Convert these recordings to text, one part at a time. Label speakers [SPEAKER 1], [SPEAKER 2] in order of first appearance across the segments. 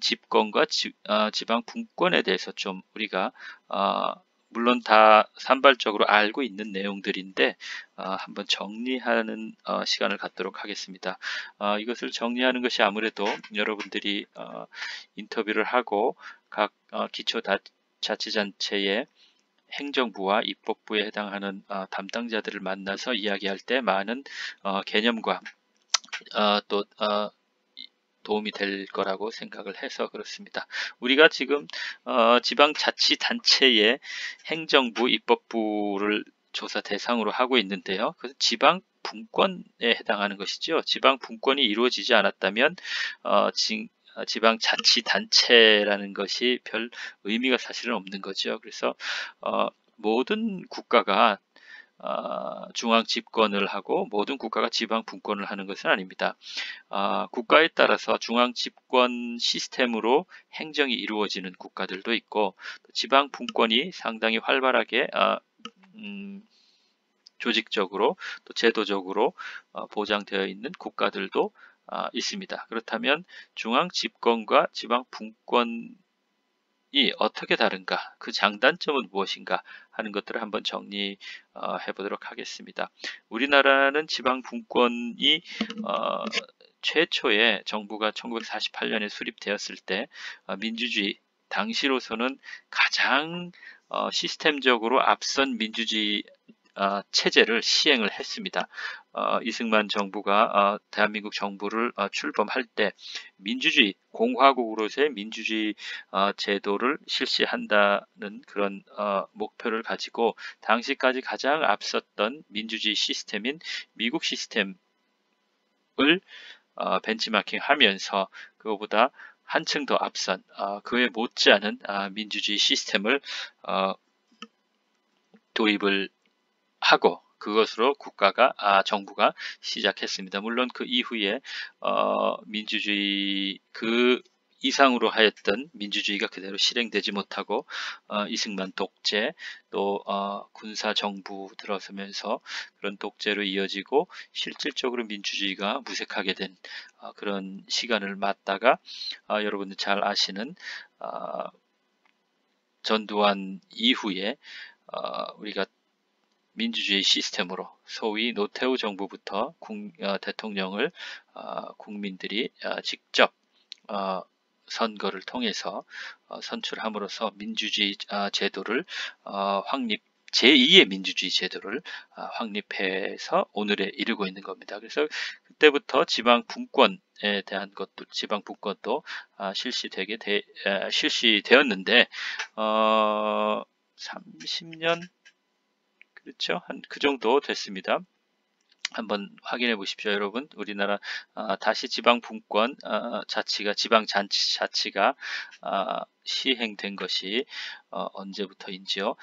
[SPEAKER 1] 집권과 지방 분권에 대해서 좀 우리가 물론 다 산발적으로 알고 있는 내용들인데 한번 정리하는 시간을 갖도록 하겠습니다. 이것을 정리하는 것이 아무래도 여러분들이 인터뷰를 하고 각 기초자치단체의 행정부와 입법부에 해당하는 담당자들을 만나서 이야기할 때 많은 개념과 또 도움이 될 거라고 생각을 해서 그렇습니다. 우리가 지금 지방자치단체의 행정부, 입법부를 조사 대상으로 하고 있는데요. 그래서 지방 분권에 해당하는 것이죠. 지방 분권이 이루어지지 않았다면 지방자치단체라는 것이 별 의미가 사실은 없는 거죠. 그래서 모든 국가가 중앙 집권을 하고 모든 국가가 지방 분권을 하는 것은 아닙니다. 국가에 따라서 중앙 집권 시스템으로 행정이 이루어지는 국가들도 있고 지방 분권이 상당히 활발하게 조직적으로 또 제도적으로 보장되어 있는 국가들도 있습니다. 그렇다면 중앙 집권과 지방 분권이 어떻게 다른가, 그 장단점은 무엇인가 하는 것들을 한번 정리해 보도록 하겠습니다. 우리나라는 지방 분권이 최초에 정부가 1948년에 수립되었을 때 민주주의 당시로서는 가장 시스템적으로 앞선 민주주의 체제를 시행을 했습니다. 이승만 정부가 대한민국 정부를 출범할 때 민주주의 공화국으로서의 민주주의 제도를 실시한다는 그런 목표를 가지고 당시까지 가장 앞섰던 민주주의 시스템인 미국 시스템을 벤치마킹하면서 그거보다 한층 더 앞선 그에 못지않은 민주주의 시스템을 도입을 하고 그것으로 정부가 시작했습니다. 물론 그 이후에 민주주의 그 이상으로 하였던 민주주의가 그대로 실행되지 못하고 이승만 독재 또 군사 정부 들어서면서 그런 독재로 이어지고 실질적으로 민주주의가 무색하게 된 그런 시간을 맞다가 여러분들 잘 아시는 전두환 이후에 우리가 민주주의 시스템으로 소위 노태우 정부부터 대통령을 국민들이 직접 선거를 통해서 선출함으로써 민주주의 제도를 제2의 민주주의 제도를 확립해서 오늘에 이르고 있는 겁니다. 그래서 그때부터 지방 분권에 대한 것도 지방 분권도 실시되었는데 30년 그렇죠? 한 그 정도 됐습니다. 한번 확인해 보십시오, 여러분. 우리나라 다시 지방 분권 지방 자치가 시행된 것이 언제부터인지요?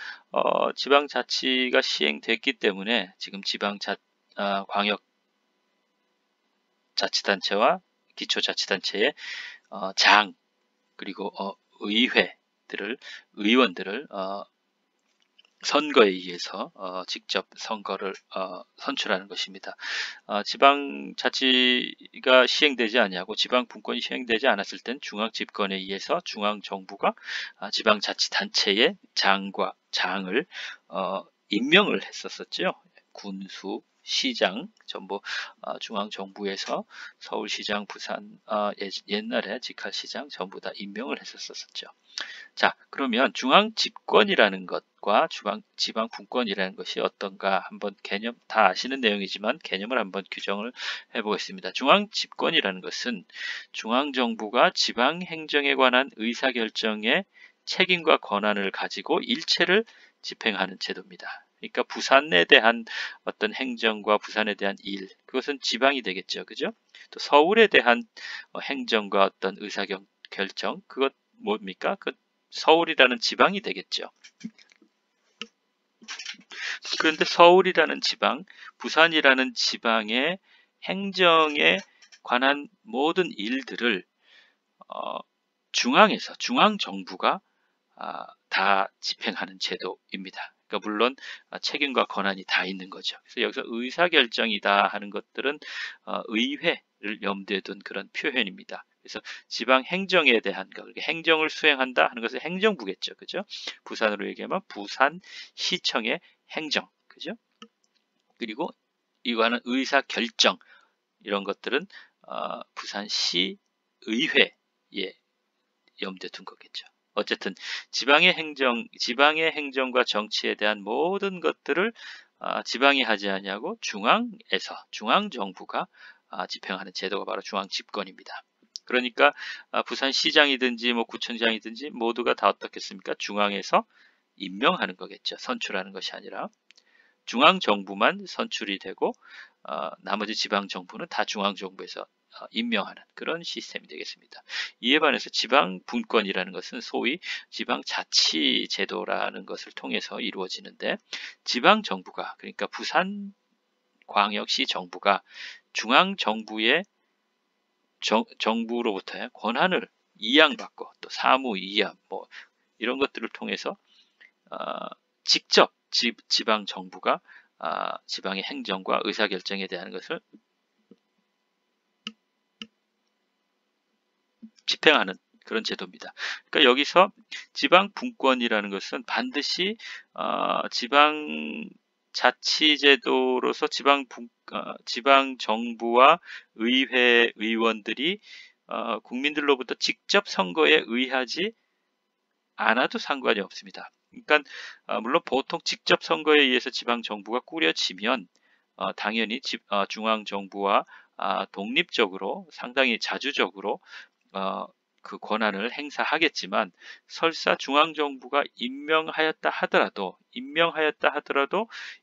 [SPEAKER 1] 지방 자치가 시행됐기 때문에 지금 광역 자치단체와 기초자치단체의 장 그리고 의원들을 선거에 의해서 직접 선거를 선출하는 것입니다. 지방자치가 시행되지 아니하고 지방분권이 시행되지 않았을 땐 중앙집권에 의해서 중앙정부가 지방자치단체의 장을 임명을 했었었죠. 군수, 시장 전부 중앙정부에서 서울시장, 부산 옛날에 직할시장 전부 다 임명을 했었었죠. 자, 그러면 중앙 집권이라는 것과 지방 분권이라는 것이 어떤가 한번 개념 다 아시는 내용이지만 개념을 한번 규정을 해보겠습니다. 중앙 집권이라는 것은 중앙 정부가 지방 행정에 관한 의사 결정의 책임과 권한을 가지고 일체를 집행하는 제도입니다. 그러니까 부산에 대한 어떤 행정과 부산에 대한 일, 그것은 지방이 되겠죠. 그죠? 또 서울에 대한 행정과 어떤 의사 결정, 그것 뭡니까? 그 서울이라는 지방이 되겠죠. 그런데 서울이라는 지방, 부산이라는 지방의 행정에 관한 모든 일들을 중앙정부가 다 집행하는 제도입니다. 그러니까 물론 책임과 권한이 다 있는 거죠. 그래서 여기서 의사결정이다 하는 것들은 의회를 염두에 둔 그런 표현입니다. 그래서 지방 행정에 대한 거, 행정을 수행한다 하는 것은 행정부겠죠. 그죠? 부산으로 얘기하면 부산시청의 행정. 그죠? 그리고 이거는 의사 결정, 이런 것들은 부산시 의회에 염두에 둔 거겠죠. 어쨌든 지방의 행정과 정치에 대한 모든 것들을 지방이 하지 아니하고 중앙정부가 집행하는 제도가 바로 중앙집권입니다. 그러니까 부산시장이든지 뭐 구청장이든지 모두가 다 어떻겠습니까? 중앙에서 임명하는 거겠죠. 선출하는 것이 아니라 중앙정부만 선출이 되고 나머지 지방정부는 다 중앙정부에서 임명하는 그런 시스템이 되겠습니다. 이에 반해서 지방분권이라는 것은 소위 지방자치제도라는 것을 통해서 이루어지는데, 지방정부가, 그러니까 부산광역시 정부가 중앙정부의 정부로부터의 권한을 이양받고 또 사무 이양 뭐 이런 것들을 통해서 직접 지방정부가 지방의 행정과 의사결정에 대한 것을 집행하는 그런 제도입니다. 그러니까 여기서 지방분권이라는 것은 반드시 지방자치제도로서 지방정부와 의회 의원들이 국민들로부터 직접 선거에 의하지 않아도 상관이 없습니다. 그러니까 물론 보통 직접 선거에 의해서 지방정부가 꾸려지면 당연히 중앙정부와 독립적으로 상당히 자주적으로 그 권한을 행사하겠지만, 설사 중앙정부가 임명하였다 하더라도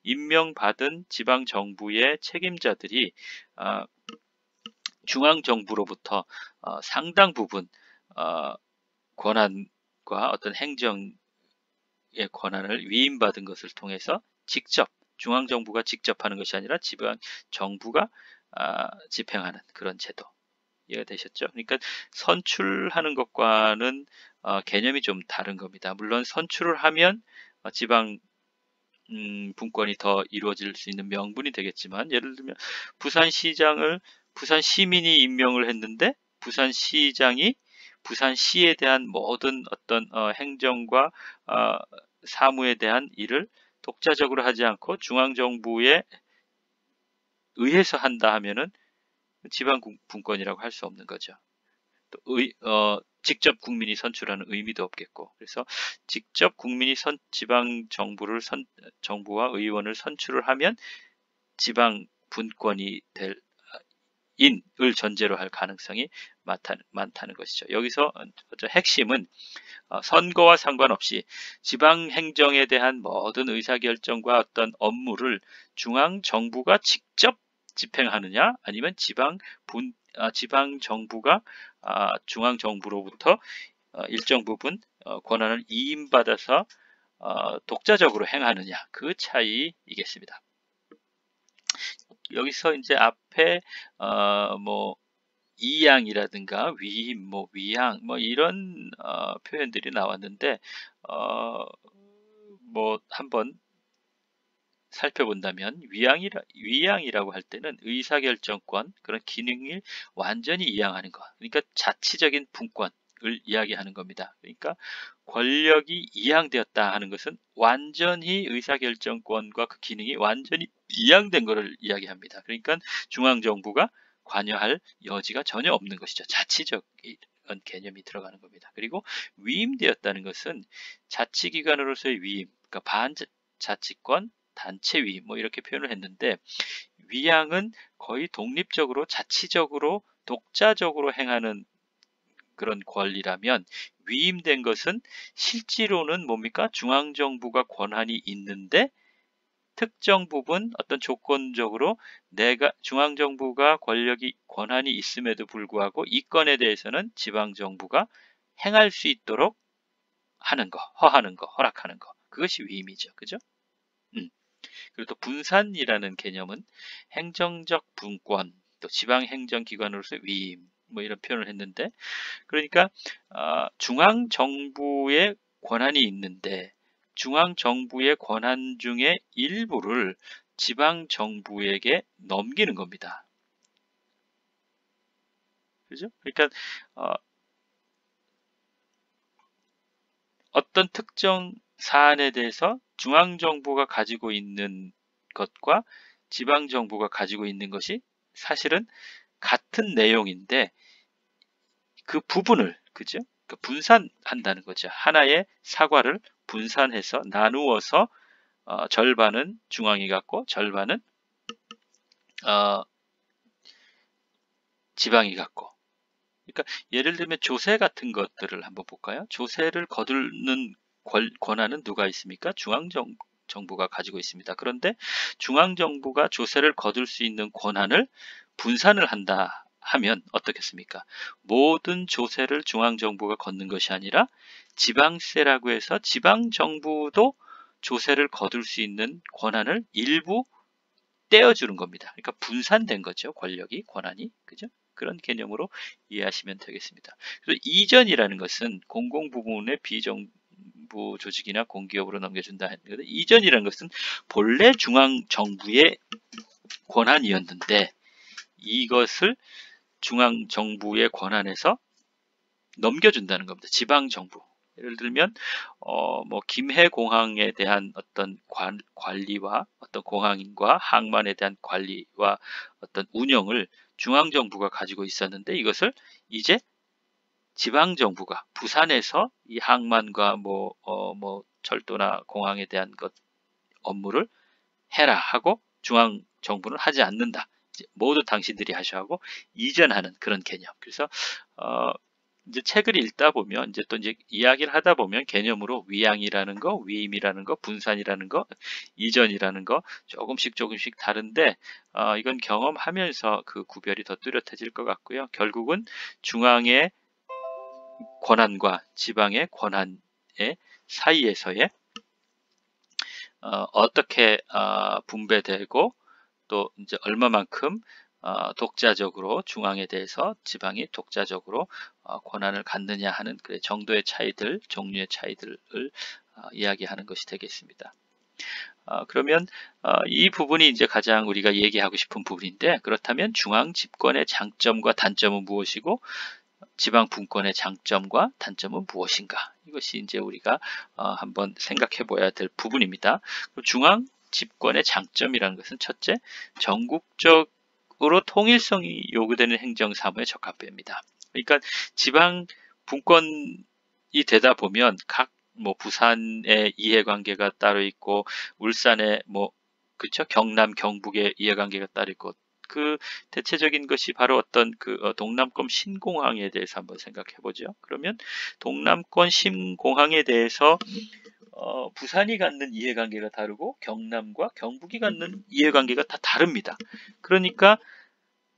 [SPEAKER 1] 임명받은 지방정부의 책임자들이 중앙정부로부터 상당 부분 권한과 어떤 행정의 권한을 위임받은 것을 통해서 직접 중앙정부가 직접 하는 것이 아니라 지방정부가 집행하는 그런 제도. 이해가 되셨죠? 그러니까 선출하는 것과는 개념이 좀 다른 겁니다. 물론 선출을 하면 지방 분권이 더 이루어질 수 있는 명분이 되겠지만, 예를 들면 부산시장을 부산 시민이 임명을 했는데 부산시장이 부산시에 대한 모든 어떤 행정과 사무에 대한 일을 독자적으로 하지 않고 중앙정부에 의해서 한다 하면은 지방분권이라고 할 수 없는 거죠. 또 직접 국민이 선출하는 의미도 없겠고, 그래서 직접 국민이 정부와 의원을 선출을 하면 지방분권이 될 인을 전제로 할 가능성이 많다는 것이죠. 여기서 핵심은 선거와 상관없이 지방행정에 대한 모든 의사결정과 어떤 업무를 중앙정부가 직접 집행하느냐, 아니면 지방정부가 중앙정부로부터 일정 부분 권한을 이임받아서 독자적으로 행하느냐, 그 차이이겠습니다. 여기서 이제 앞에 뭐 이양이라든가 위임, 뭐 위양, 뭐 이런 표현들이 나왔는데 뭐 한번 살펴본다면, 위양이라고 할 때는 의사결정권, 그런 기능을 완전히 이양하는 것, 그러니까 자치적인 분권을 이야기하는 겁니다. 그러니까 권력이 이양되었다 하는 것은 완전히 의사결정권과 그 기능이 완전히 이양된 것을 이야기합니다. 그러니까 중앙정부가 관여할 여지가 전혀 없는 것이죠. 자치적인 개념이 들어가는 겁니다. 그리고 위임되었다는 것은 자치기관으로서의 위임, 그러니까 반자치권 단체 위임, 뭐 이렇게 표현을 했는데, 위양은 거의 독립적으로 자치적으로 독자적으로 행하는 그런 권리라면, 위임된 것은 실제로는 뭡니까? 중앙정부가 권한이 있는데 특정 부분 어떤 조건적으로 중앙정부가 권한이 있음에도 불구하고 이 건에 대해서는 지방정부가 행할 수 있도록 하는 거, 허락하는 거, 그것이 위임이죠. 그죠? 그리고 또 분산이라는 개념은 행정적 분권, 또 지방행정기관으로서 위임, 뭐 이런 표현을 했는데, 그러니까 중앙정부의 권한이 있는데 중앙정부의 권한 중에 일부를 지방정부에게 넘기는 겁니다. 그죠? 그러니까 어떤 특정 사안에 대해서 중앙정부가 가지고 있는 것과 지방정부가 가지고 있는 것이 사실은 같은 내용인데 그 부분을, 그죠? 그 분산한다는 거죠. 하나의 사과를 분산해서 나누어서 절반은 중앙이 갖고 절반은 지방이 갖고. 그러니까 예를 들면 조세 같은 것들을 한번 볼까요? 조세를 거두는 권한은 누가 있습니까? 중앙정부가 가지고 있습니다. 그런데 중앙정부가 조세를 거둘 수 있는 권한을 분산을 한다 하면 어떻겠습니까? 모든 조세를 중앙정부가 걷는 것이 아니라 지방세라고 해서 지방정부도 조세를 거둘 수 있는 권한을 일부 떼어주는 겁니다. 그러니까 분산된 거죠. 권력이, 권한이. 그죠? 그런 개념으로 이해하시면 되겠습니다. 그래서 이전이라는 것은 공공부문의 비정부 조직이나 공기업으로 넘겨준다. 이전이라는 것은 본래 중앙정부의 권한이었는데 이것을 중앙정부의 권한에서 넘겨준다는 겁니다. 지방정부. 예를 들면 뭐 김해공항에 대한 어떤 관리와 어떤 공항과 항만에 대한 관리와 어떤 운영을 중앙정부가 가지고 있었는데 이것을 이제 지방정부가 부산에서 이 항만과 뭐 철도나 공항에 대한 것 업무를 해라 하고 중앙정부는 하지 않는다. 모두 당신들이 하셔 하고 이전하는 그런 개념. 그래서 이제 책을 읽다 보면 이제 또 이제 이야기를 하다 보면 개념으로 위양이라는 거, 위임이라는 거, 분산이라는 거, 이전이라는 거 조금씩 다른데 이건 경험하면서 그 구별이 더 뚜렷해질 것 같고요. 결국은 중앙의 권한과 지방의 권한의 사이에서의 어떻게 분배되고 또 이제 얼마만큼 독자적으로 중앙에 대해서 지방이 독자적으로 권한을 갖느냐 하는 그 정도의 차이들, 종류의 차이들을 이야기하는 것이 되겠습니다. 그러면 이 부분이 이제 가장 우리가 얘기하고 싶은 부분인데 그렇다면 중앙 집권의 장점과 단점은 무엇이고 지방 분권의 장점과 단점은 무엇인가? 이것이 이제 우리가 한번 생각해 봐야 될 부분입니다. 중앙 집권의 장점이라는 것은 첫째, 전국적으로 통일성이 요구되는 행정 사무에 적합합니다. 그러니까 지방 분권이 되다 보면 각 뭐 부산의 이해관계가 따로 있고 울산의 뭐 그쵸 경남 경북의 이해관계가 따로 있고 그 대체적인 것이 바로 어떤 그 동남권 신공항에 대해서 한번 생각해 보죠. 그러면 동남권 신공항에 대해서 부산이 갖는 이해관계가 다르고 경남과 경북이 갖는 이해관계가 다 다릅니다. 그러니까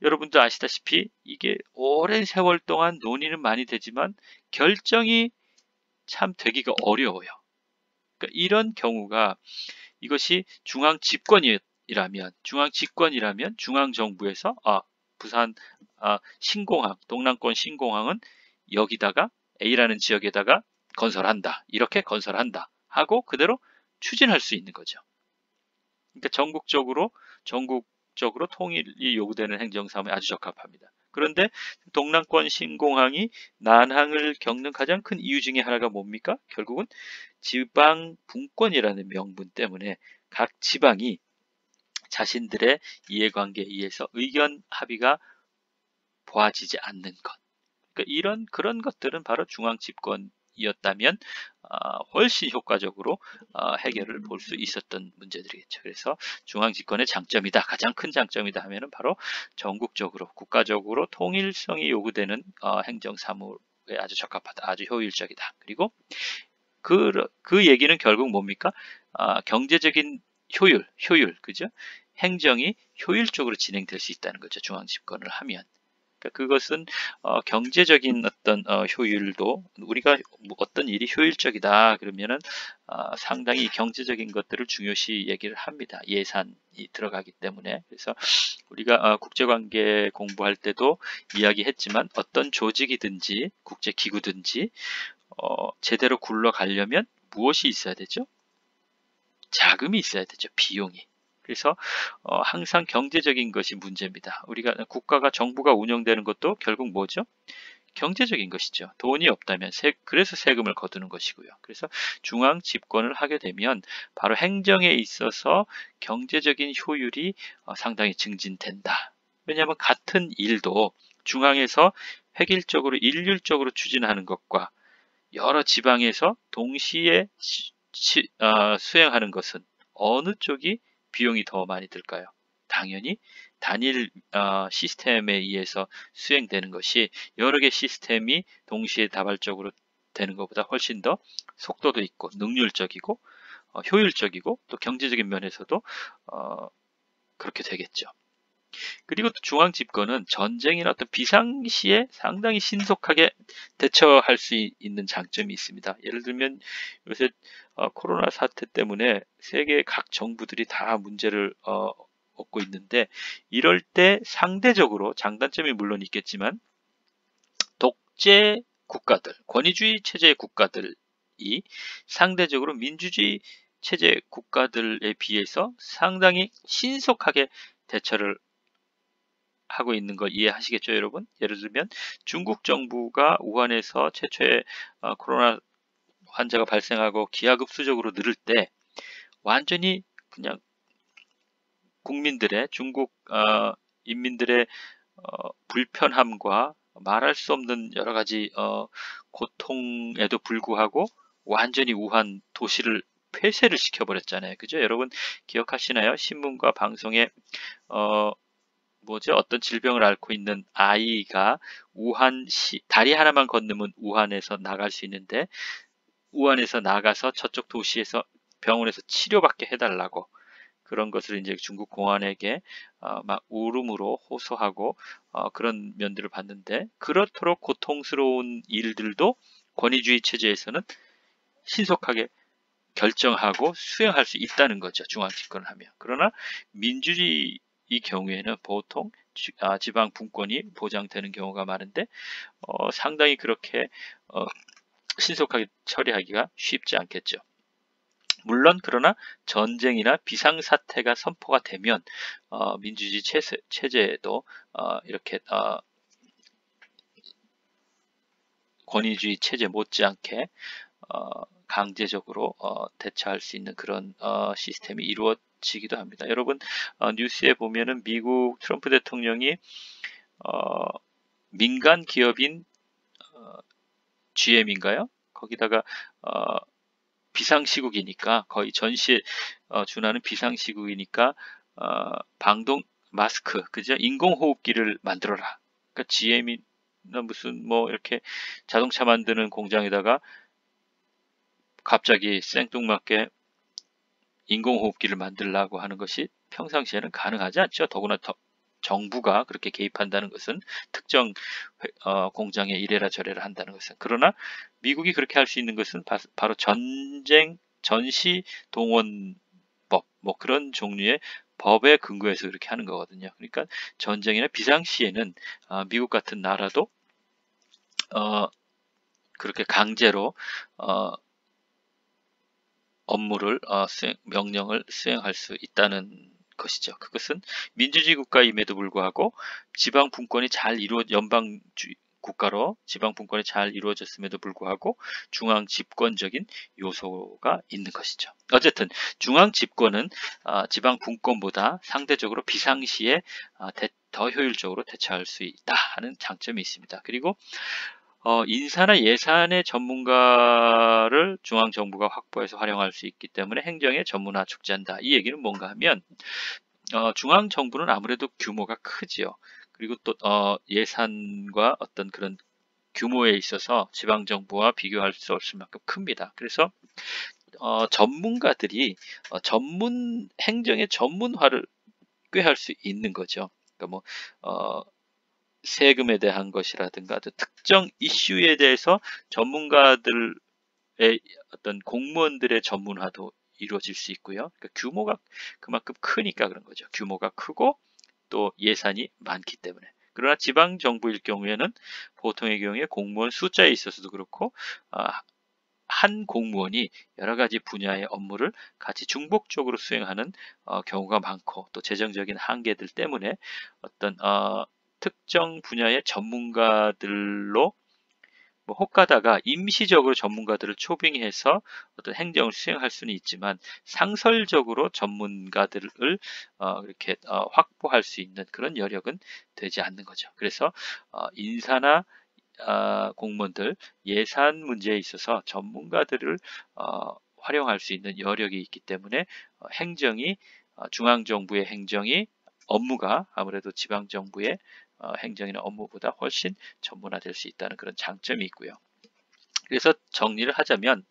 [SPEAKER 1] 여러분도 아시다시피 이게 오랜 세월 동안 논의는 많이 되지만 결정이 참 되기가 어려워요. 그러니까 이런 경우가 이것이 중앙 집권이라면 중앙정부에서 부산 신공항 동남권 신공항은 여기다가 A라는 지역에다가 건설한다. 이렇게 건설한다. 하고 그대로 추진할 수 있는 거죠. 그러니까 전국적으로 통일이 요구되는 행정사무에 아주 적합합니다. 그런데 동남권 신공항이 난항을 겪는 가장 큰 이유 중에 하나가 뭡니까? 결국은 지방 분권이라는 명분 때문에 각 지방이 자신들의 이해관계에 의해서 의견 합의가 보아지지 않는 것. 그러니까 그런 것들은 바로 중앙 집권이었다면 훨씬 효과적으로 해결을 볼 수 있었던 문제들이겠죠. 그래서 중앙 집권의 장점이다, 가장 큰 장점이다 하면은 바로 전국적으로 국가적으로 통일성이 요구되는 행정 사무에 아주 적합하다, 아주 효율적이다. 그리고 그 얘기는 결국 뭡니까? 경제적인 효율, 그죠? 행정이 효율적으로 진행될 수 있다는 거죠. 중앙 집권을 하면. 그러니까 그것은 경제적인 어떤 효율도 우리가 어떤 일이 효율적이다 그러면은 상당히 경제적인 것들을 중요시 얘기를 합니다. 예산이 들어가기 때문에. 그래서 우리가 국제관계 공부할 때도 이야기했지만 어떤 조직이든지 국제기구든지 제대로 굴러가려면 무엇이 있어야 되죠? 자금이 있어야 되죠. 비용이. 그래서 항상 경제적인 것이 문제입니다. 우리가 국가가 정부가 운영되는 것도 결국 뭐죠? 경제적인 것이죠. 돈이 없다면 그래서 세금을 거두는 것이고요. 그래서 중앙 집권을 하게 되면 바로 행정에 있어서 경제적인 효율이 상당히 증진된다. 왜냐하면 같은 일도 중앙에서 획일적으로 일률적으로 추진하는 것과 여러 지방에서 동시에 수행하는 것은 어느 쪽이 비용이 더 많이 들까요? 당연히 단일 시스템에 의해서 수행되는 것이 여러 개 시스템이 동시에 다발적으로 되는 것보다 훨씬 더 속도도 있고 능률적이고 효율적이고 또 경제적인 면에서도 그렇게 되겠죠. 그리고 또 중앙 집권은 전쟁이나 어떤 비상시에 상당히 신속하게 대처할 수 있는 장점이 있습니다. 예를 들면 요새 코로나 사태 때문에 세계 각 정부들이 다 문제를 얻고 있는데 이럴 때 상대적으로 장단점이 물론 있겠지만 독재 국가들, 권위주의 체제의 국가들이 상대적으로 민주주의 체제 국가들에 비해서 상당히 신속하게 대처를 하고 있는 거 이해하시겠죠, 여러분? 예를 들면 중국 정부가 우한에서 최초의 코로나 환자가 발생하고 기하급수적으로 늘을 때 완전히 그냥 국민들의 중국 인민들의 불편함과 말할 수 없는 여러 가지 고통에도 불구하고 완전히 우한 도시를 폐쇄를 시켜버렸잖아요. 그죠? 여러분 기억하시나요? 신문과 방송에 어떤 질병을 앓고 있는 아이가 우한시 다리 하나만 건너면 우한에서 나갈 수 있는데 우한에서 나가서 저쪽 도시에서 병원에서 치료받게 해달라고 그런 것을 이제 중국 공안에게 막 울음으로 호소하고 그런 면들을 봤는데 그렇도록 고통스러운 일들도 권위주의 체제에서는 신속하게 결정하고 수행할 수 있다는 거죠. 중앙 집권을 하면. 그러나 민주주의 경우에는 보통 지방 분권이 보장되는 경우가 많은데 상당히 그렇게 신속하게 처리하기가 쉽지 않겠죠. 물론 그러나 전쟁이나 비상사태가 선포가 되면 민주주의 체제에도 이렇게 권위주의 체제 못지않게 강제적으로 대처할 수 있는 그런 시스템이 이루어지기도 합니다. 여러분 뉴스에 보면은 미국 트럼프 대통령이 민간 기업인 GM인가요? 거기다가 비상시국이니까 거의 전시에 준하는 비상시국이니까 방독 마스크, 그죠? 인공호흡기를 만들어라. 그러니까 GM이나 무슨 뭐 이렇게 자동차 만드는 공장에다가 갑자기 생뚱맞게 인공호흡기를 만들라고 하는 것이 평상시에는 가능하지 않죠. 더구나 정부가 그렇게 개입한다는 것은 특정 공장에 이래라 저래라 한다는 것은. 그러나 미국이 그렇게 할 수 있는 것은 바로 전시동원법 뭐 그런 종류의 법에 근거해서 그렇게 하는 거거든요. 그러니까 전쟁이나 비상시에는 미국 같은 나라도 그렇게 강제로 업무를 명령을 수행할 수 있다는 것이죠. 그것은 민주주의 국가임에도 불구하고 지방 분권이 잘 연방주의 국가로 지방 분권이 잘 이루어졌음에도 불구하고 중앙 집권적인 요소가 있는 것이죠. 어쨌든 중앙 집권은 지방 분권보다 상대적으로 비상시에 더 효율적으로 대처할 수 있다 하는 장점이 있습니다. 그리고 인사나 예산의 전문가를 중앙정부가 확보해서 활용할 수 있기 때문에 행정의 전문화 촉진한다. 이 얘기는 뭔가 하면 중앙정부는 아무래도 규모가 크지요. 그리고 또 예산과 어떤 그런 규모에 있어서 지방정부와 비교할 수 없을 만큼 큽니다. 그래서 전문가들이 행정의 전문화를 꾀할 수 있는 거죠. 그러니까 세금에 대한 것이라든가 특정 이슈에 대해서 전문가들의 어떤 공무원들의 전문화도 이루어질 수 있고요. 그러니까 규모가 그만큼 크니까 그런 거죠. 규모가 크고 또 예산이 많기 때문에. 그러나 지방정부일 경우에는 보통의 경우에 공무원 숫자에 있어서도 그렇고 한 공무원이 여러 가지 분야의 업무를 같이 중복적으로 수행하는 경우가 많고, 또 재정적인 한계들 때문에 어떤 특정 분야의 전문가들로 혹가다가 임시적으로 전문가들을 초빙해서 어떤 행정을 수행할 수는 있지만, 상설적으로 전문가들을 이렇게 확보할 수 있는 그런 여력은 되지 않는 거죠. 그래서 인사나 공무원들 예산 문제에 있어서 전문가들을 활용할 수 있는 여력이 있기 때문에 행정이 중앙정부의 행정이 업무가 아무래도 지방정부의 행정이나 업무보다 훨씬 전문화될 수 있다는 그런 장점이 있고요. 그래서 정리를 하자면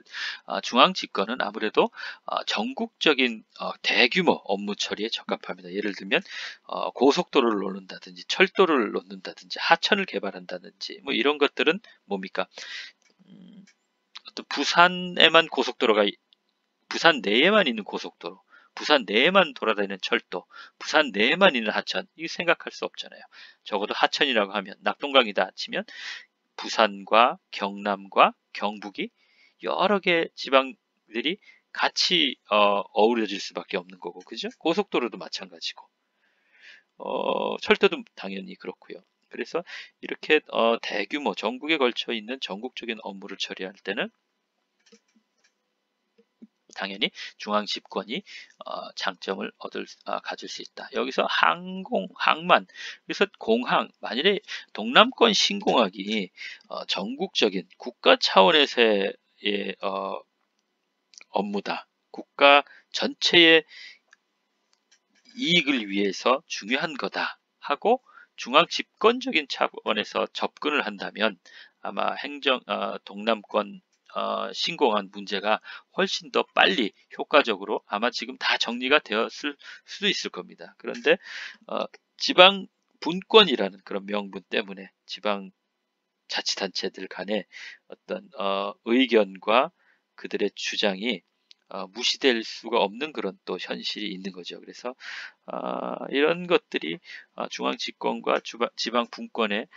[SPEAKER 1] 중앙집권은 아무래도 전국적인 대규모 업무 처리에 적합합니다. 예를 들면 고속도로를 놓는다든지 철도를 놓는다든지 하천을 개발한다든지 뭐 이런 것들은 뭡니까? 어떤 부산에만 고속도로가 부산 내에만 있는 고속도로, 부산 내에만 돌아다니는 철도, 부산 내에만 있는 하천, 이거 생각할 수 없잖아요. 적어도 하천이라고 하면 낙동강이다 치면 부산과 경남과 경북이 여러 개 지방들이 같이 어우러질 수밖에 없는 거고, 그죠? 고속도로도 마찬가지고, 철도도 당연히 그렇고요. 그래서 이렇게 대규모 전국에 걸쳐 있는 전국적인 업무를 처리할 때는 당연히 중앙 집권이 장점을 가질 수 있다. 여기서 항만, 그래서 공항, 만일에 동남권 신공항이 전국적인 국가 차원에서의 업무다, 국가 전체의 이익을 위해서 중요한 거다 하고 중앙 집권적인 차원에서 접근을 한다면 아마 동남권 신공항 문제가 훨씬 더 빨리 효과적으로 아마 지금 다 정리가 되었을 수도 있을 겁니다. 그런데 지방 분권이라는 그런 명분 때문에 지방 자치단체들 간의 어떤 의견과 그들의 주장이 무시될 수가 없는 그런 또 현실이 있는 거죠. 그래서 이런 것들이 중앙 집권과 지방 분권의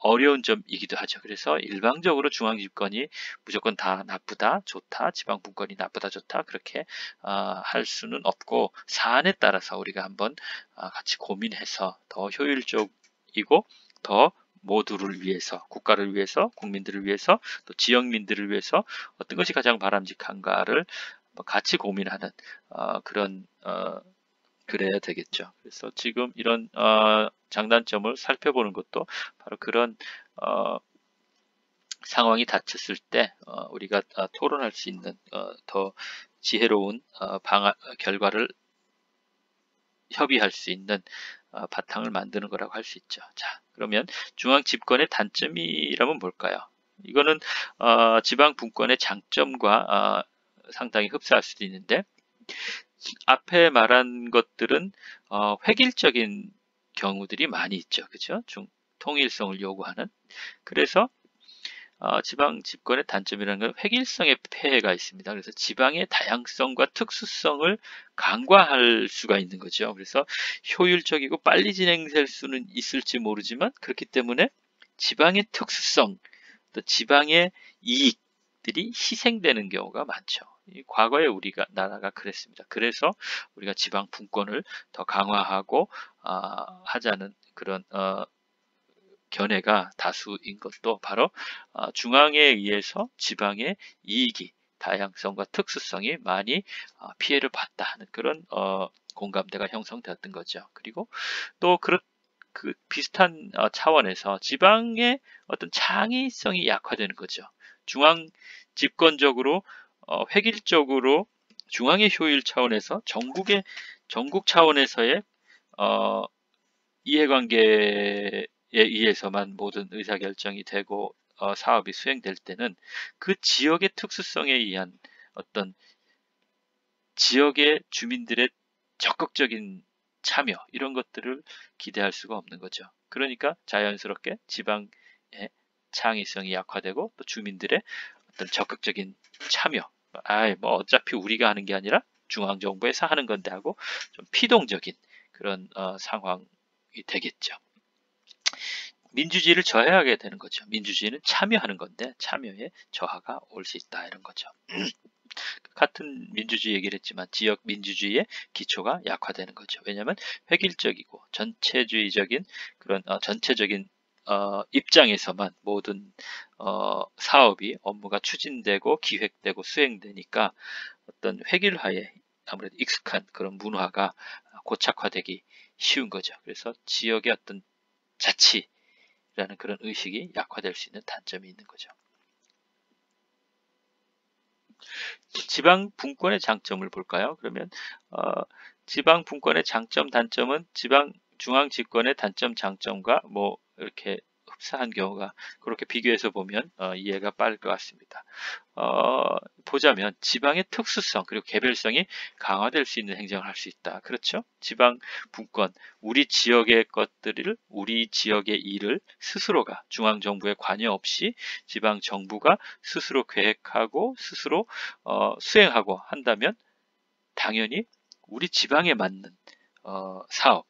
[SPEAKER 1] 어려운 점이기도 하죠. 그래서 일방적으로 중앙 집권이 무조건 다 나쁘다, 좋다, 지방 분권이 나쁘다, 좋다 그렇게 할 수는 없고, 사안에 따라서 우리가 한번 같이 고민해서 더 효율적이고 더 모두를 위해서, 국가를 위해서, 국민들을 위해서, 또 지역민들을 위해서 어떤 것이 가장 바람직한가를 같이 고민하는 그런 그래야 되겠죠. 그래서 지금 이런 장단점을 살펴보는 것도 바로 그런 상황이 닥쳤을 때 우리가 토론할 수 있는 더 지혜로운 결과를 협의할 수 있는 바탕을 만드는 거라고 할 수 있죠. 자, 그러면 중앙 집권의 단점이라면 뭘까요? 이거는 지방 분권의 장점과 상당히 흡사할 수도 있는데, 앞에 말한 것들은 획일적인 경우들이 많이 있죠. 그죠? 통일성을 요구하는. 그래서 지방 집권의 단점이라는 건 획일성의 폐해가 있습니다. 그래서 지방의 다양성과 특수성을 간과할 수가 있는 거죠. 그래서 효율적이고 빨리 진행될 수는 있을지 모르지만, 그렇기 때문에 지방의 특수성, 또 지방의 이익들이 희생되는 경우가 많죠. 과거에 우리가 나라가 그랬습니다. 그래서 우리가 지방 분권을 더 강화하고 하자는 그런 견해가 다수인 것도 바로 중앙에 의해서 지방의 이익이, 다양성과 특수성이 많이 피해를 봤다 하는 그런 공감대가 형성되었던 거죠. 그리고 또 그 비슷한 차원에서 지방의 어떤 창의성이 약화되는 거죠. 중앙 집권적으로 획일적으로 중앙의 효율 차원에서 전국 차원에서의 이해관계에 의해서만 모든 의사결정이 되고 사업이 수행될 때는 그 지역의 특수성에 의한 어떤 지역의 주민들의 적극적인 참여, 이런 것들을 기대할 수가 없는 거죠. 그러니까 자연스럽게 지방의 창의성이 약화되고 또 주민들의 어떤 적극적인 참여, 뭐 어차피 우리가 하는 게 아니라 중앙정부에서 하는 건데 하고 좀 피동적인 그런 상황이 되겠죠. 민주주의를 저해하게 되는 거죠. 민주주의는 참여하는 건데 참여에 저하가 올 수 있다 이런 거죠. 같은 민주주의 얘기를 했지만 지역 민주주의의 기초가 약화되는 거죠. 왜냐하면 획일적이고 전체주의적인 그런 전체적인 입장에서만 모든 사업이 업무가 추진되고 기획되고 수행되니까 어떤 획일화에 아무래도 익숙한 그런 문화가 고착화되기 쉬운 거죠. 그래서 지역의 어떤 자치라는 그런 의식이 약화될 수 있는 단점이 있는 거죠. 지방 분권의 장점을 볼까요? 그러면 지방 분권의 장점, 단점은 중앙 집권의 단점, 장점과 뭐 이렇게 흡사한 경우가 그렇게 비교해서 보면 이해가 빠를 것 같습니다. 보자면 지방의 특수성 그리고 개별성이 강화될 수 있는 행정을 할 수 있다. 그렇죠? 지방 분권, 우리 지역의 것들을 우리 지역의 일을 스스로가 중앙 정부의 관여 없이 지방 정부가 스스로 계획하고 스스로 수행하고 한다면 당연히 우리 지방에 맞는 사업,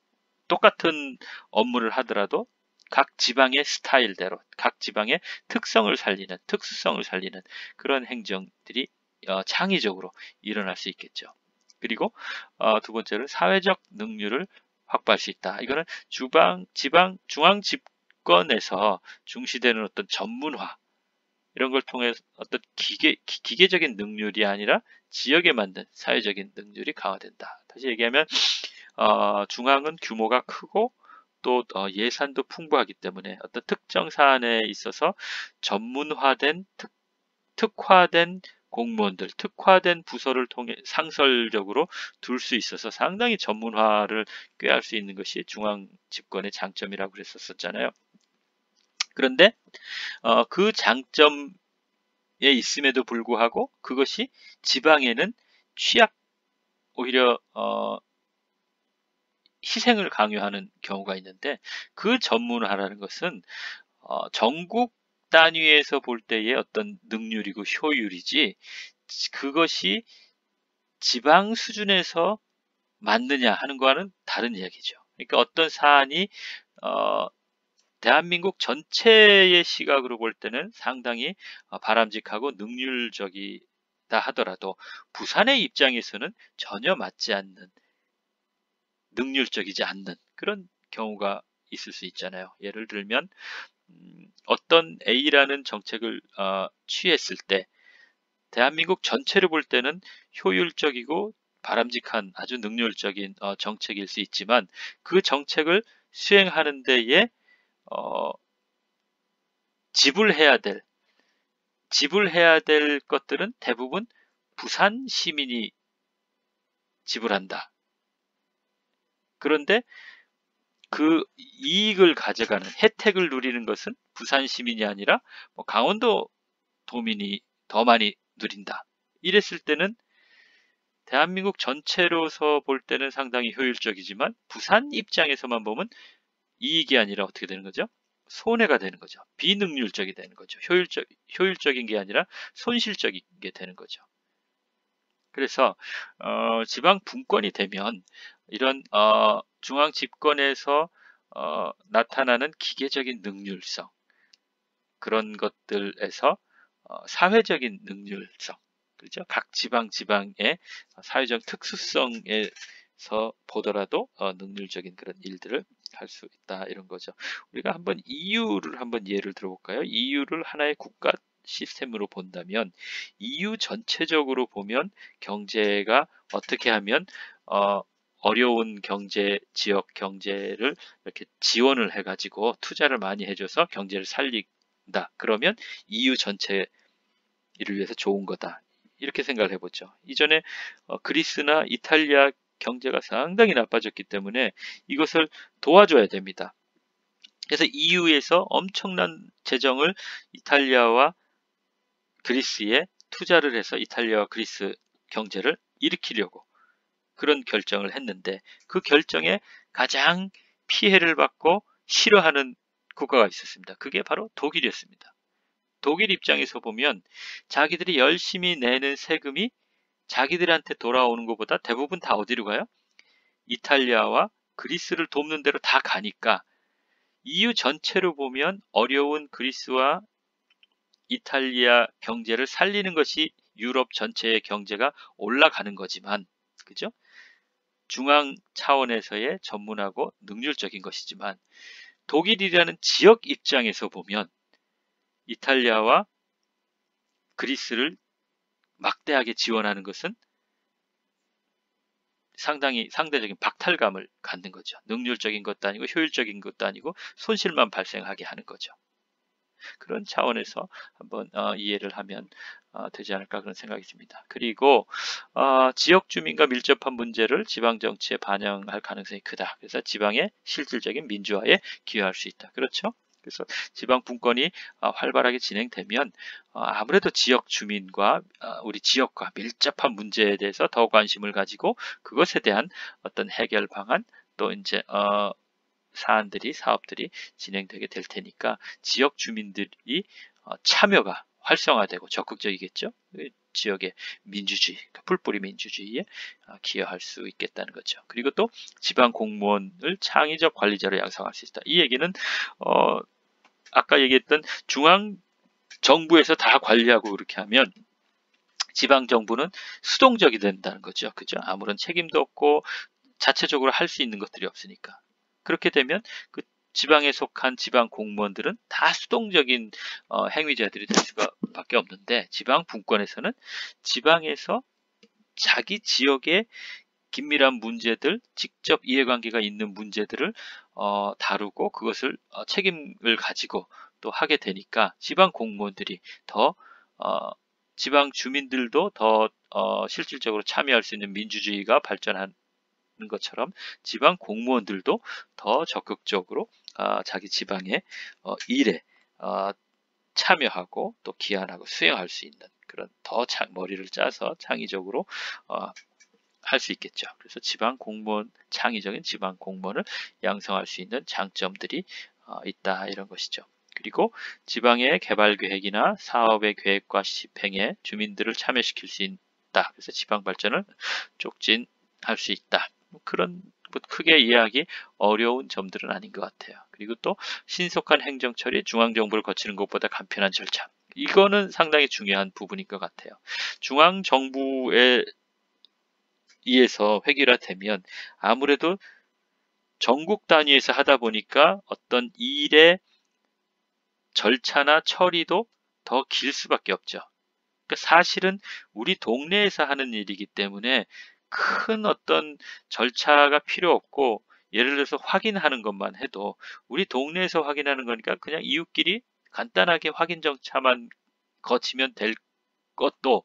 [SPEAKER 1] 똑같은 업무를 하더라도 각 지방의 스타일대로 각 지방의 특성을 살리는 특수성을 살리는 그런 행정들이 창의적으로 일어날 수 있겠죠. 그리고 두 번째는 사회적 능률을 확보할 수 있다. 이거는 중앙 집권에서 중시되는 어떤 전문화 이런 걸 통해 어떤 기계적인 능률이 아니라 지역에 맞는 사회적인 능률이 강화된다. 다시 얘기하면 중앙은 규모가 크고 또 예산도 풍부하기 때문에 어떤 특정 사안에 있어서 전문화된 특화된 공무원들, 특화된 부서를 통해 상설적으로 둘 수 있어서 상당히 전문화를 꾀할 수 있는 것이 중앙 집권의 장점이라고 그랬었잖아요. 그런데 그 장점에 있음에도 불구하고 그것이 지방에는 오히려 희생을 강요하는 경우가 있는데 그 전문화라는 것은 전국 단위에서 볼 때의 어떤 능률이고 효율이지 그것이 지방 수준에서 맞느냐 하는 거와는 다른 이야기죠. 그러니까 어떤 사안이 대한민국 전체의 시각으로 볼 때는 상당히 바람직하고 능률적이다 하더라도 부산의 입장에서는 전혀 맞지 않는 능률적이지 않는 그런 경우가 있을 수 있잖아요. 예를 들면 어떤 A라는 정책을 취했을 때 대한민국 전체를 볼 때는 효율적이고 바람직한 아주 능률적인 정책일 수 있지만 그 정책을 수행하는 데에 지불해야 될 것들은 대부분 부산 시민이 지불한다. 그런데 그 이익을 가져가는 혜택을 누리는 것은 부산 시민이 아니라 강원도 도민이 더 많이 누린다. 이랬을 때는 대한민국 전체로서 볼 때는 상당히 효율적이지만 부산 입장에서만 보면 이익이 아니라 어떻게 되는 거죠? 손해가 되는 거죠. 비능률적이 되는 거죠. 효율적인 게 아니라 손실적인 게 되는 거죠. 그래서 지방 분권이 되면 이런 중앙 집권에서 나타나는 기계적인 능률성 그런 것들에서 사회적인 능률성 그렇죠? 각 지방의 사회적 특수성에서 보더라도 능률적인 그런 일들을 할 수 있다 이런 거죠. 우리가 한번 EU를 한번 예를 들어볼까요? EU를 하나의 국가 시스템으로 본다면 EU 전체적으로 보면 경제가 어떻게 하면 어려운 지역 경제를 이렇게 지원을 해가지고 투자를 많이 해줘서 경제를 살린다. 그러면 EU 전체를 위해서 좋은 거다. 이렇게 생각을 해보죠. 이전에 그리스나 이탈리아 경제가 상당히 나빠졌기 때문에 이것을 도와줘야 됩니다. 그래서 EU에서 엄청난 재정을 이탈리아와 그리스에 투자를 해서 이탈리아와 그리스 경제를 일으키려고 그런 결정을 했는데 그 결정에 가장 피해를 받고 싫어하는 국가가 있었습니다. 그게 바로 독일이었습니다. 독일 입장에서 보면 자기들이 열심히 내는 세금이 자기들한테 돌아오는 것보다 대부분 다 어디로 가요? 이탈리아와 그리스를 돕는 데로 다 가니까 EU 전체로 보면 어려운 그리스와 이탈리아 경제를 살리는 것이 유럽 전체의 경제가 올라가는 거지만, 그죠? 중앙 차원에서의 전문하고 능률적인 것이지만, 독일이라는 지역 입장에서 보면 이탈리아와 그리스를 막대하게 지원하는 것은 상당히 상대적인 박탈감을 갖는 거죠. 능률적인 것도 아니고 효율적인 것도 아니고 손실만 발생하게 하는 거죠. 그런 차원에서 한번 이해를 하면 되지 않을까 그런 생각이 듭니다. 그리고 지역 주민과 밀접한 문제를 지방 정치에 반영할 가능성이 크다. 그래서 지방의 실질적인 민주화에 기여할 수 있다. 그렇죠? 그래서 지방 분권이 활발하게 진행되면 아무래도 지역 주민과 우리 지역과 밀접한 문제에 대해서 더 관심을 가지고 그것에 대한 어떤 해결 방안 또 이제 사안들이 사업들이 진행되게 될 테니까 지역 주민들이 참여가 활성화되고 적극적이겠죠. 지역의 민주주의, 풀뿌리 민주주의에 기여할 수 있겠다는 거죠. 그리고 또 지방 공무원을 창의적 관리자로 양성할 수 있다. 이 얘기는 아까 얘기했던 중앙 정부에서 다 관리하고 그렇게 하면 지방 정부는 수동적이 된다는 거죠. 그죠? 아무런 책임도 없고 자체적으로 할 수 있는 것들이 없으니까. 그렇게 되면 그 지방에 속한 지방 공무원들은 다 수동적인 행위자들이 될 수밖에 없는데 지방 분권에서는 지방에서 자기 지역의 긴밀한 문제들, 직접 이해관계가 있는 문제들을 다루고 그것을 책임을 가지고 또 하게 되니까 지방 공무원들이 더 지방 주민들도 더 실질적으로 참여할 수 있는 민주주의가 발전한 것처럼 지방 공무원들도 더 적극적으로 자기 지방의 일에 참여하고 또 기한하고 수행할 수 있는 그런 더 머리를 짜서 창의적으로 할 수 있겠죠. 그래서 지방 공무원, 창의적인 지방 공무원을 양성할 수 있는 장점들이 있다 이런 것이죠. 그리고 지방의 개발 계획이나 사업의 계획과 집행에 주민들을 참여시킬 수 있다. 그래서 지방 발전을 촉진할 수 있다. 그런 크게 이해하기 어려운 점들은 아닌 것 같아요. 그리고 또 신속한 행정 처리, 중앙정부를 거치는 것보다 간편한 절차. 이거는 상당히 중요한 부분인 것 같아요. 중앙정부에 의해서 획일화되면 아무래도 전국 단위에서 하다 보니까 어떤 일의 절차나 처리도 더 길 수밖에 없죠. 그러니까 사실은 우리 동네에서 하는 일이기 때문에 큰 어떤 절차가 필요 없고 예를 들어서 확인하는 것만 해도 우리 동네에서 확인하는 거니까 그냥 이웃끼리 간단하게 확인 절차만 거치면 될 것도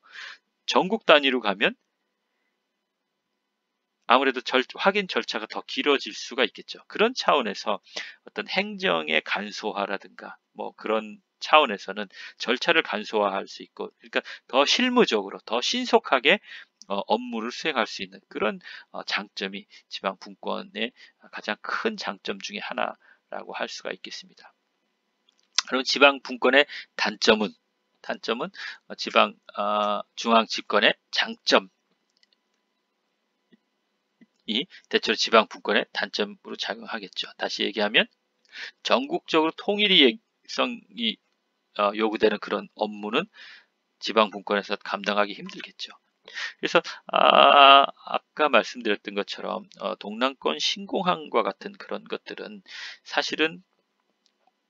[SPEAKER 1] 전국 단위로 가면 아무래도 확인 절차가 더 길어질 수가 있겠죠. 그런 차원에서 어떤 행정의 간소화라든가 뭐 그런 차원에서는 절차를 간소화할 수 있고 그러니까 더 실무적으로 더 신속하게 업무를 수행할 수 있는 그런 장점이 지방 분권의 가장 큰 장점 중에 하나라고 할 수가 있겠습니다. 그리고 지방 분권의 단점은 지방 중앙 집권의 장점 이 대체로 지방 분권의 단점으로 작용하겠죠. 다시 얘기하면 전국적으로 통일성이 요구되는 그런 업무는 지방 분권에서 감당하기 힘들겠죠. 그래서 아까 말씀드렸던 것처럼 동남권 신공항과 같은 그런 것들은 사실은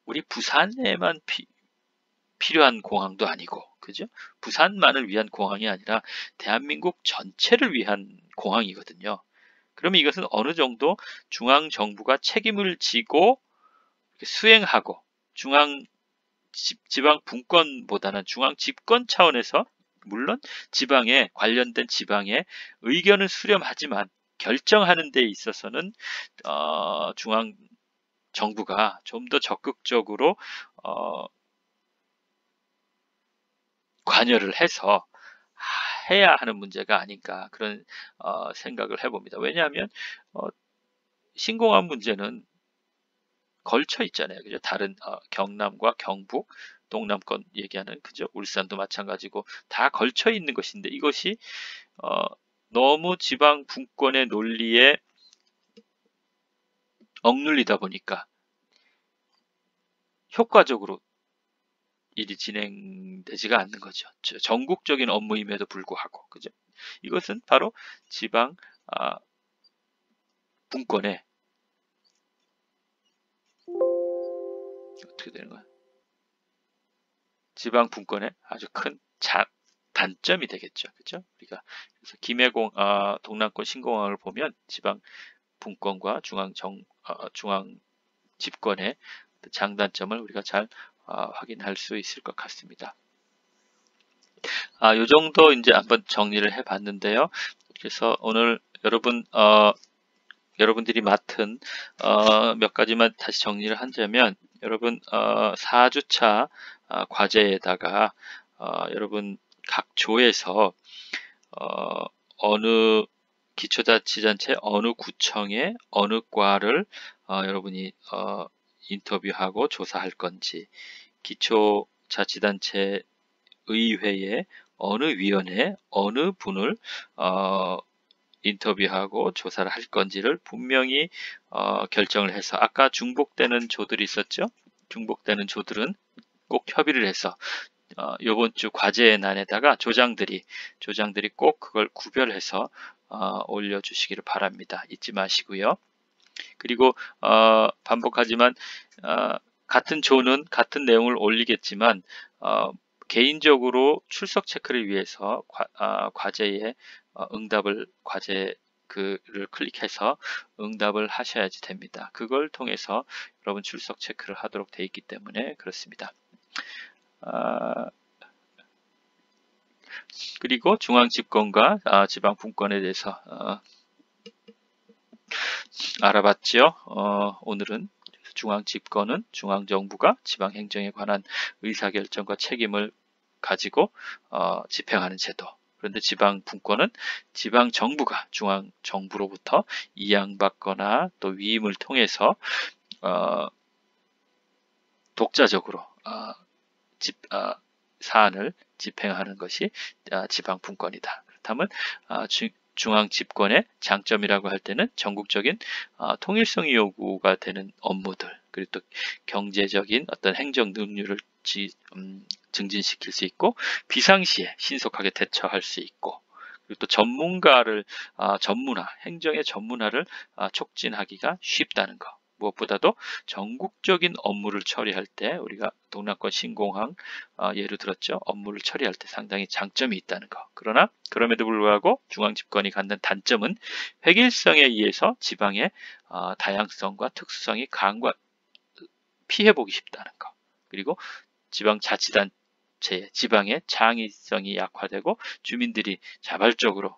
[SPEAKER 1] 우리 부산에만 필요한 공항도 아니고 그죠? 부산만을 위한 공항이 아니라 대한민국 전체를 위한 공항이거든요. 그러면 이것은 어느 정도 중앙 정부가 책임을 지고 수행하고 지방 분권보다는 중앙 집권 차원에서 물론 관련된 지방의 의견을 수렴하지만 결정하는 데 있어서는 중앙 정부가 좀 더 적극적으로 관여를 해서 해야 하는 문제가 아닌가 그런 생각을 해봅니다. 왜냐하면 신공항 문제는 걸쳐 있잖아요. 그죠? 다른 경남과 경북, 동남권 얘기하는 그죠? 울산도 마찬가지고 다 걸쳐 있는 것인데 이것이 너무 지방 분권의 논리에 억눌리다 보니까 효과적으로 일이 진행되지가 않는 거죠. 전국적인 업무임에도 불구하고, 그죠? 이것은 바로 지방 분권의 어떻게 되는 거야? 지방 분권의 아주 큰 단점이 되겠죠. 그죠? 우리가 그래서 동남권 신공항을 보면 지방 분권과 중앙 집권의 장단점을 우리가 잘 확인할 수 있을 것 같습니다. 요 정도 이제 한번 정리를 해 봤는데요. 그래서 오늘 여러분들이 맡은 몇 가지만 다시 정리를 하자면, 여러분 4주차 과제에다가 여러분 각 조에서 어느 기초자치단체 어느 구청의 어느 과를 여러분이 인터뷰하고 조사할 건지, 기초자치단체 의회의 어느 위원회 어느 분을 인터뷰하고 조사를 할 건지를 분명히 결정을 해서, 아까 중복되는 조들이 있었죠. 중복되는 조들은 꼭 협의를 해서 이번 주 과제난에다가 조장들이 꼭 그걸 구별해서 올려주시기를 바랍니다. 잊지 마시고요. 그리고 반복하지만 같은 조는 같은 내용을 올리겠지만 개인적으로 출석 체크를 위해서 과제에 과제 그를 클릭해서 응답을 하셔야지 됩니다. 그걸 통해서 여러분 출석 체크를 하도록 되어 있기 때문에 그렇습니다. 그리고 중앙집권과 지방분권에 대해서 알아봤죠. 오늘은 중앙집권은 중앙정부가 지방행정에 관한 의사결정과 책임을 가지고 집행하는 제도. 그런데 지방분권은 지방정부가 중앙정부로부터 이양받거나 또 위임을 통해서 독자적으로 사안을 집행하는 것이 지방분권이다. 그렇다면 중앙집권의 장점이라고 할 때는 전국적인 통일성이 요구가 되는 업무들, 그리고 또 경제적인 어떤 행정 능률을 증진시킬 수 있고, 비상시에 신속하게 대처할 수 있고, 그리고 또 행정의 전문화를 촉진하기가 쉽다는 것. 무엇보다도 전국적인 업무를 처리할 때, 우리가 동남권 신공항 예를 들었죠. 업무를 처리할 때 상당히 장점이 있다는 것. 그러나 그럼에도 불구하고 중앙집권이 갖는 단점은 획일성에 의해서 지방의 다양성과 특수성이 피해보기 쉽다는 것. 그리고 지방의 창의성이 약화되고 주민들이 자발적으로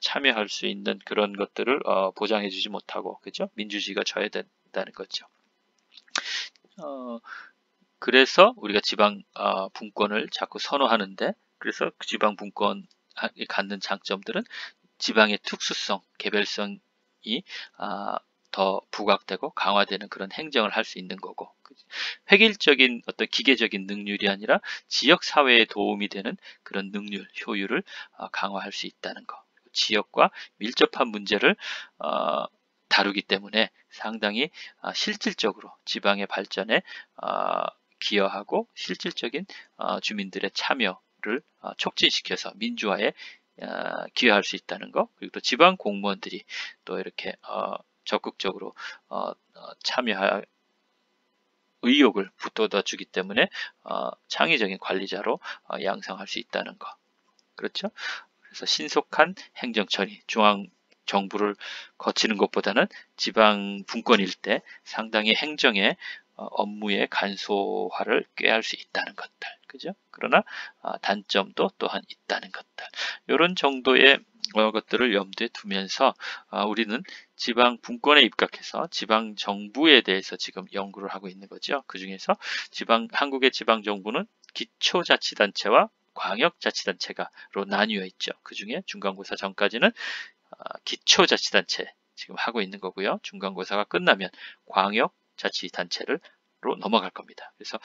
[SPEAKER 1] 참여할 수 있는 그런 것들을 보장해주지 못하고, 그죠? 민주주의가 저해된다는 거죠. 그래서 우리가 지방 분권을 자꾸 선호하는데, 그래서 그 지방 분권이 갖는 장점들은 지방의 특수성, 개별성이 더 부각되고 강화되는 그런 행정을 할 수 있는 거고, 획일적인 어떤 기계적인 능률이 아니라 지역 사회에 도움이 되는 그런 능률, 효율을 강화할 수 있다는 거. 지역과 밀접한 문제를 다루기 때문에 상당히 실질적으로 지방의 발전에 기여하고 실질적인 주민들의 참여를 촉진시켜서 민주화에 기여할 수 있다는 거. 그리고 또 지방 공무원들이 또 이렇게 적극적으로 참여할 의욕을 북돋아주기 때문에 창의적인 관리자로 양성할 수 있다는 거. 그렇죠? 그래서 신속한 행정처리, 중앙정부를 거치는 것보다는 지방 분권일 때 상당히 행정의 업무의 간소화를 꾀할 수 있다는 것들. 그죠? 그러나 단점도 또한 있다는 것들. 이런 정도의 것들을 염두에 두면서 우리는 지방 분권에 입각해서 지방 정부에 대해서 지금 연구를 하고 있는 거죠. 그 중에서 한국의 지방 정부는 기초자치단체와 광역자치단체가로 나뉘어 있죠. 그 중에 중간고사 전까지는 기초자치단체 지금 하고 있는 거고요. 중간고사가 끝나면 광역자치단체로 넘어갈 겁니다. 그래서